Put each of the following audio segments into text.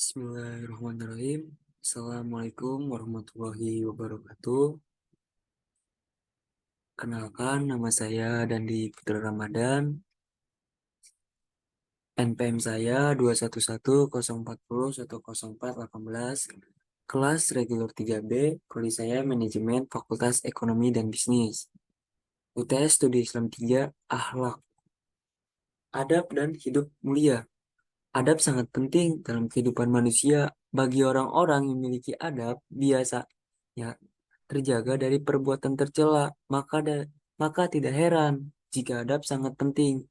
Bismillahirrahmanirrahim. Assalamualaikum warahmatullahi wabarakatuh. Kenalkan, nama saya Dandi Putra Ramadan. NPM saya 21104010418. Kelas reguler 3B, prodi saya Manajemen Fakultas Ekonomi dan Bisnis. UTS Studi Islam 3, Akhlak, Adab dan Hidup Mulia. Adab sangat penting dalam kehidupan manusia. Bagi orang-orang yang memiliki adab, biasanya terjaga dari perbuatan tercela, maka tidak heran jika adab sangat penting.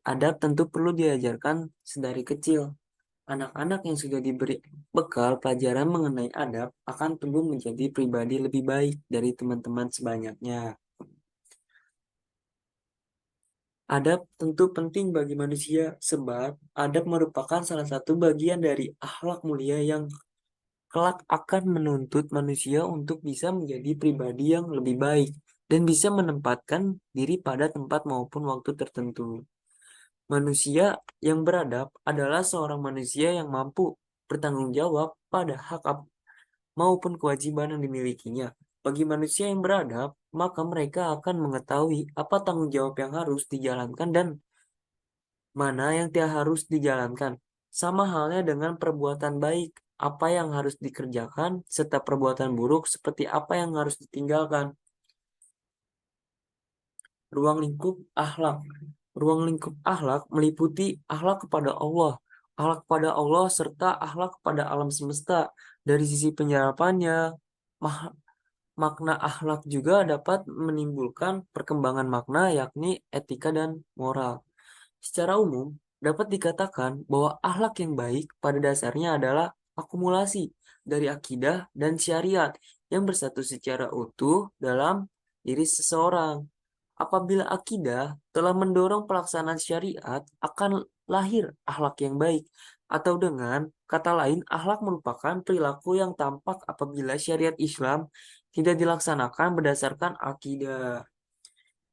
Adab tentu perlu diajarkan sedari kecil. Anak-anak yang sudah diberi bekal pelajaran mengenai adab akan tumbuh menjadi pribadi lebih baik dari teman-teman sebanyaknya. Adab tentu penting bagi manusia sebab adab merupakan salah satu bagian dari akhlak mulia yang kelak akan menuntut manusia untuk bisa menjadi pribadi yang lebih baik dan bisa menempatkan diri pada tempat maupun waktu tertentu. Manusia yang beradab adalah seorang manusia yang mampu bertanggung jawab pada maupun kewajiban yang dimilikinya. Bagi manusia yang beradab, maka mereka akan mengetahui apa tanggung jawab yang harus dijalankan dan mana yang tidak harus dijalankan. Sama halnya dengan perbuatan baik, apa yang harus dikerjakan, serta perbuatan buruk seperti apa yang harus ditinggalkan. Ruang lingkup akhlak. Ruang lingkup akhlak meliputi akhlak kepada Allah serta akhlak kepada alam semesta. Dari sisi penyerapannya, makna akhlak juga dapat menimbulkan perkembangan makna yakni etika dan moral. Secara umum, dapat dikatakan bahwa akhlak yang baik pada dasarnya adalah akumulasi dari akidah dan syariat yang bersatu secara utuh dalam diri seseorang. Apabila akidah telah mendorong pelaksanaan syariat, akan lahir akhlak yang baik. Atau dengan kata lain, akhlak merupakan perilaku yang tampak apabila syariat Islam tidak dilaksanakan berdasarkan akidah.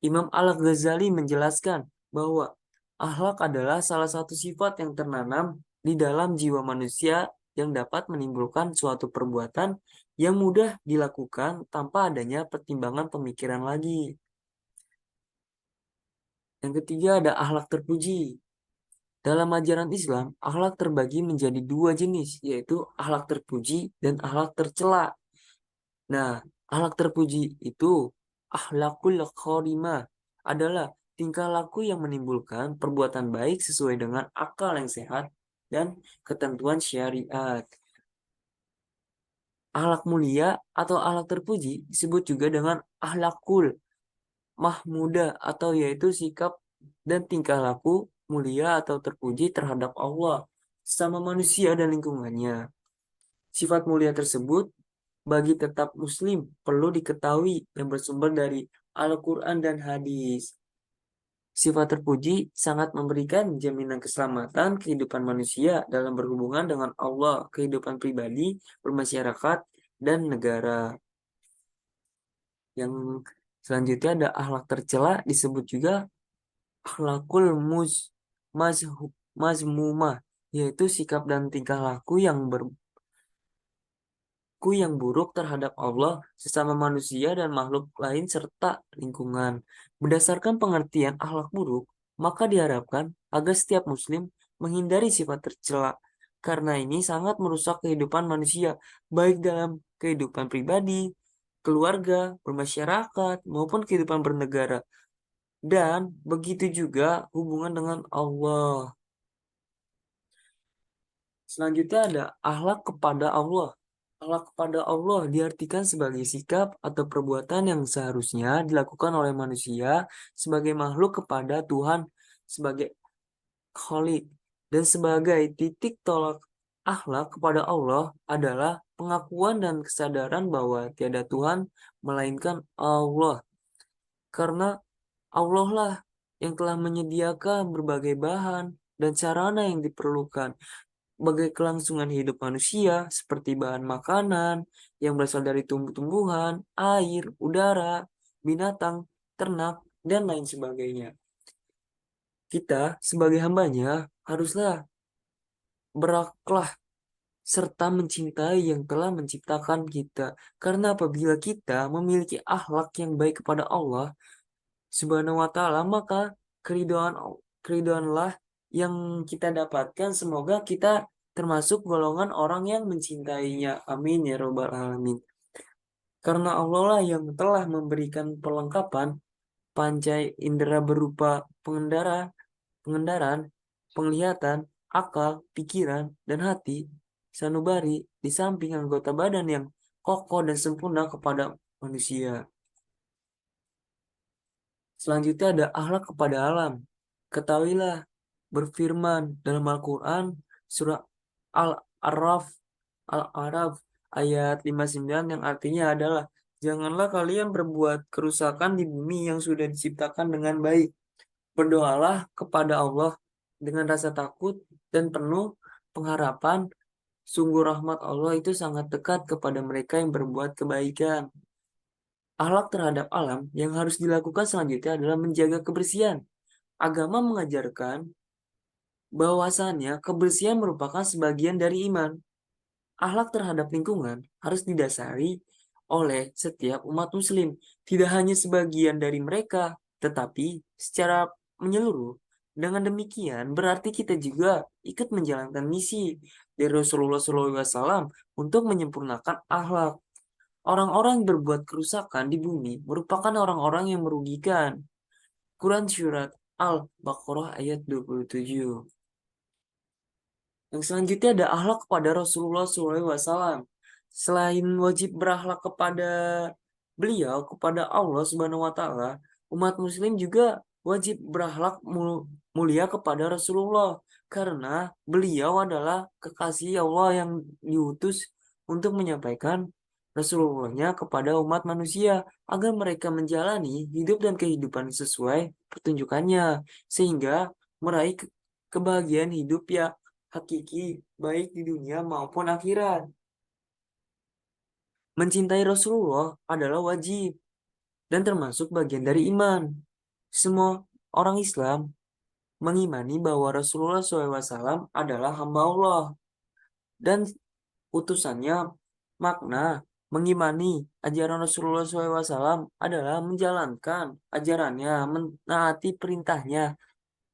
Imam Al-Ghazali menjelaskan bahwa akhlak adalah salah satu sifat yang tertanam di dalam jiwa manusia yang dapat menimbulkan suatu perbuatan yang mudah dilakukan tanpa adanya pertimbangan pemikiran lagi. Yang ketiga ada akhlak terpuji. Dalam ajaran Islam, akhlak terbagi menjadi dua jenis, yaitu akhlak terpuji dan akhlak tercela. Nah, akhlak terpuji itu akhlakul karimah adalah tingkah laku yang menimbulkan perbuatan baik sesuai dengan akal yang sehat dan ketentuan syariat. Akhlak mulia atau akhlak terpuji disebut juga dengan akhlakul mahmudah atau yaitu sikap dan tingkah laku mulia atau terpuji terhadap Allah, sama manusia dan lingkungannya. Sifat mulia tersebut bagi tetap muslim perlu diketahui yang bersumber dari Al-Quran dan hadis. Sifat terpuji sangat memberikan jaminan keselamatan kehidupan manusia dalam berhubungan dengan Allah, kehidupan pribadi, bermasyarakat, dan negara. Yang selanjutnya ada akhlak tercela disebut juga akhlakul mazmumah, yaitu sikap dan tingkah laku yang buruk terhadap Allah, sesama manusia dan makhluk lain serta lingkungan. Berdasarkan pengertian akhlak buruk, maka diharapkan agar setiap muslim menghindari sifat tercela karena ini sangat merusak kehidupan manusia baik dalam kehidupan pribadi, keluarga, bermasyarakat maupun kehidupan bernegara. Dan begitu juga hubungan dengan Allah. Selanjutnya ada akhlak kepada Allah. Akhlak kepada Allah diartikan sebagai sikap atau perbuatan yang seharusnya dilakukan oleh manusia sebagai makhluk kepada Tuhan sebagai Khalik. Dan sebagai titik tolak akhlak kepada Allah adalah pengakuan dan kesadaran bahwa tiada Tuhan melainkan Allah. Karena Allah lah yang telah menyediakan berbagai bahan dan sarana yang diperlukan sebagai kelangsungan hidup manusia seperti bahan makanan yang berasal dari tumbuh-tumbuhan, air, udara, binatang, ternak, dan lain sebagainya. Kita sebagai hambanya haruslah berakhlak serta mencintai yang telah menciptakan kita. Karena apabila kita memiliki akhlak yang baik kepada Allah Subhanahu wa taala, maka keridhaan keridoanlah yang kita dapatkan. Semoga kita termasuk golongan orang yang mencintainya. Amin ya robbal alamin. Karena Allah lah yang telah memberikan perlengkapan panca indera berupa pengendaraan, penglihatan, akal, pikiran, dan hati, sanubari di samping anggota badan yang kokoh dan sempurna kepada manusia. Selanjutnya ada akhlak kepada alam. Ketahuilah, berfirman dalam Al-Quran, surah Al-Araf, Al-Araf ayat 59 yang artinya adalah, janganlah kalian berbuat kerusakan di bumi yang sudah diciptakan dengan baik. Berdoalah kepada Allah dengan rasa takut dan penuh pengharapan. Sungguh rahmat Allah itu sangat dekat kepada mereka yang berbuat kebaikan. Akhlak terhadap alam yang harus dilakukan selanjutnya adalah menjaga kebersihan. Agama mengajarkan bahwasannya kebersihan merupakan sebagian dari iman. Akhlak terhadap lingkungan harus didasari oleh setiap umat muslim, tidak hanya sebagian dari mereka, tetapi secara menyeluruh. Dengan demikian, berarti kita juga ikut menjalankan misi dari Rasulullah SAW untuk menyempurnakan akhlak. Orang-orang yang berbuat kerusakan di bumi merupakan orang-orang yang merugikan. Quran Surat Al-Baqarah ayat 27. Yang selanjutnya ada akhlak kepada Rasulullah SAW. Selain wajib berakhlak kepada beliau, kepada Allah Subhanahu wa Ta'ala, umat Muslim juga wajib berakhlak mulia kepada Rasulullah, karena beliau adalah kekasih Allah yang diutus untuk menyampaikan Rasulullahnya kepada umat manusia agar mereka menjalani hidup dan kehidupan sesuai pertunjukannya, sehingga meraih kebahagiaan hidup ya hakiki, baik di dunia maupun akhirat. Mencintai Rasulullah adalah wajib dan termasuk bagian dari iman. Semua orang Islam mengimani bahwa Rasulullah SAW adalah hamba Allah dan utusannya. Makna mengimani ajaran Rasulullah SAW adalah menjalankan ajarannya, menaati perintahnya,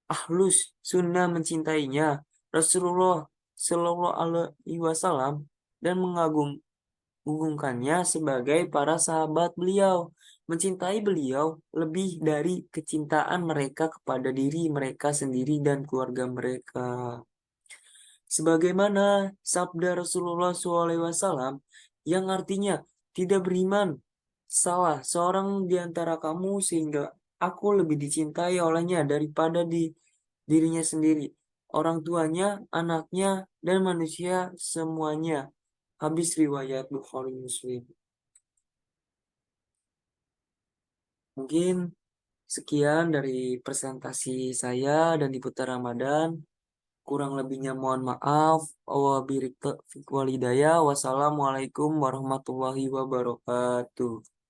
ahlus sunnah mencintainya Rasulullah Shallallahu Alaihi Wasallam dan mengagungkannya sebagai para sahabat beliau, mencintai beliau lebih dari kecintaan mereka kepada diri mereka sendiri dan keluarga mereka. Sebagaimana sabda Rasulullah SAW yang artinya tidak beriman salah seorang di antara kamu sehingga aku lebih dicintai olehnya daripada dirinya sendiri, orang tuanya, anaknya, dan manusia semuanya. Habis riwayat Bukhari Muslim. Mungkin sekian dari presentasi saya dan di Putar Ramadan. Kurang lebihnya mohon maaf. Wassalamualaikum warahmatullahi wabarakatuh.